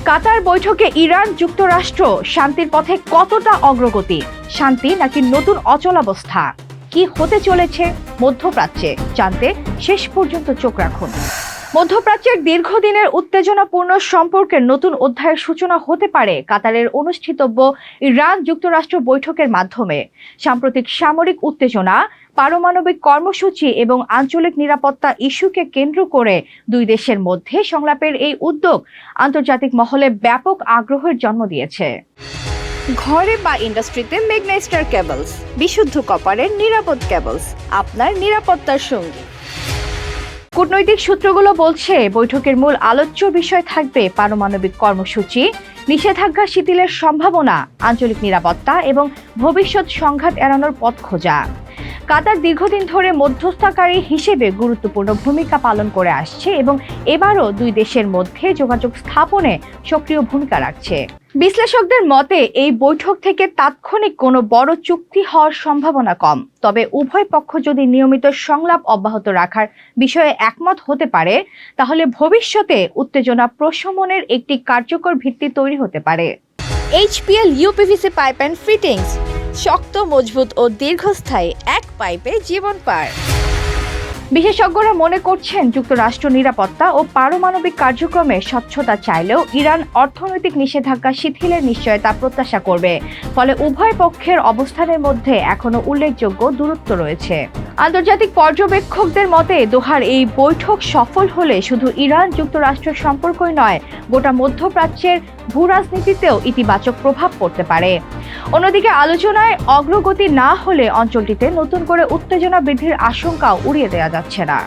কাতার বৈঠকে ইরান যুক্তরাষ্ট্র শান্তির পথে কতটা অগ্রগতি? শান্তি নাকি নতুন অচলাবস্থা? কি হতে চলেছে মধ্যপ্রাচ্যে জানতে শেষ পর্যন্ত চোখ রাখুন। মধ্যপ্রাচ্যের দীর্ঘদিনের উত্তেজনাপূর্ণ সম্পর্কের নতুন অধ্যায়ের সূচনা হতে পারে কাতারের অনুষ্ঠিতব্য ইরান যুক্তরাষ্ট্র বৈঠকের মাধ্যমে। সাম্প্রতিক সামরিক উত্তেজনা, পারমাণবিক কর্মসূচি এবং আঞ্চলিক নিরাপত্তা ইস্যুকে কেন্দ্র করে দুই দেশের মধ্যে সংলাপের এই উদ্যোগ আন্তর্জাতিক মহলে ব্যাপক আগ্রহের জন্ম দিয়েছে। ঘরে বা ইন্ডাস্ট্রিতে ম্যাগনেস্টার কেবলস, বিশুদ্ধ কপারের নিরাপদ কেবলস, আপনার নিরাপত্তার সঙ্গী। কূটনৈতিক সূত্রগুলো বলছে বৈঠকের মূল আলোচ্য বিষয় থাকবে পারমাণবিক কর্মসূচি, নিষেধাজ্ঞা শিথিলের সম্ভাবনা, আঞ্চলিক নিরাপত্তা এবং ভবিষ্যৎ সংঘাত এড়ানোর পথ খোঁজা। কাতার দীর্ঘদিন ধরে মধ্যস্থতাকারী হিসেবে গুরুত্বপূর্ণ ভূমিকা পালন করে আসছে এবং এবারও দুই দেশের মধ্যে যোগাযোগ স্থাপনে সক্রিয় ভূমিকা রাখছে। বিশ্লেষকদের মতে এই বৈঠক থেকে তাৎক্ষণিক কোনো বড় চুক্তি হওয়ার সম্ভাবনা কম, তবে উভয় পক্ষ যদি নিয়মিত সংলাপ অব্যাহত রাখার বিষয়ে একমত হতে পারে তাহলে ভবিষ্যতে উত্তেজনা প্রশমনের একটি কার্যকর ভিত্তি তৈরি হতে পারে। HPL uPVC pipe and fittings, শক্ত, মজবুত ও দীর্ঘস্থায়ী, এক পাইপে জীবন পার। বিশেষজ্ঞরা মনে করছেন যুক্তরাষ্ট্র নিরাপত্তা ও পারমাণবিক কার্যক্রমে স্বচ্ছতা চাইলেও ইরান অর্থনৈতিক নিষেধাজ্ঞা শিথিলের নিশ্চয়তা প্রত্যাশা করবে, ফলে উভয় পক্ষের অবস্থানের মধ্যে এখনো উল্লেখযোগ্য দূরত্ব রয়েছে। আন্তর্জাতিক পর্যবেক্ষকদের মতে দোহার এই বৈঠক সফল হলে শুধু ইরান যুক্তরাষ্ট্র সম্পর্কই নয়, গোটা মধ্যপ্রাচ্যের ভূরাজনীতিতেও ইতিবাচক প্রভাব পড়তে পারে। অন্যদিকে আলোচনায় অগ্রগতি না হলে অঞ্চলটিতে নতুন করে উত্তেজনা বৃদ্ধির আশঙ্কাও উড়িয়ে দেওয়া যাচ্ছে না।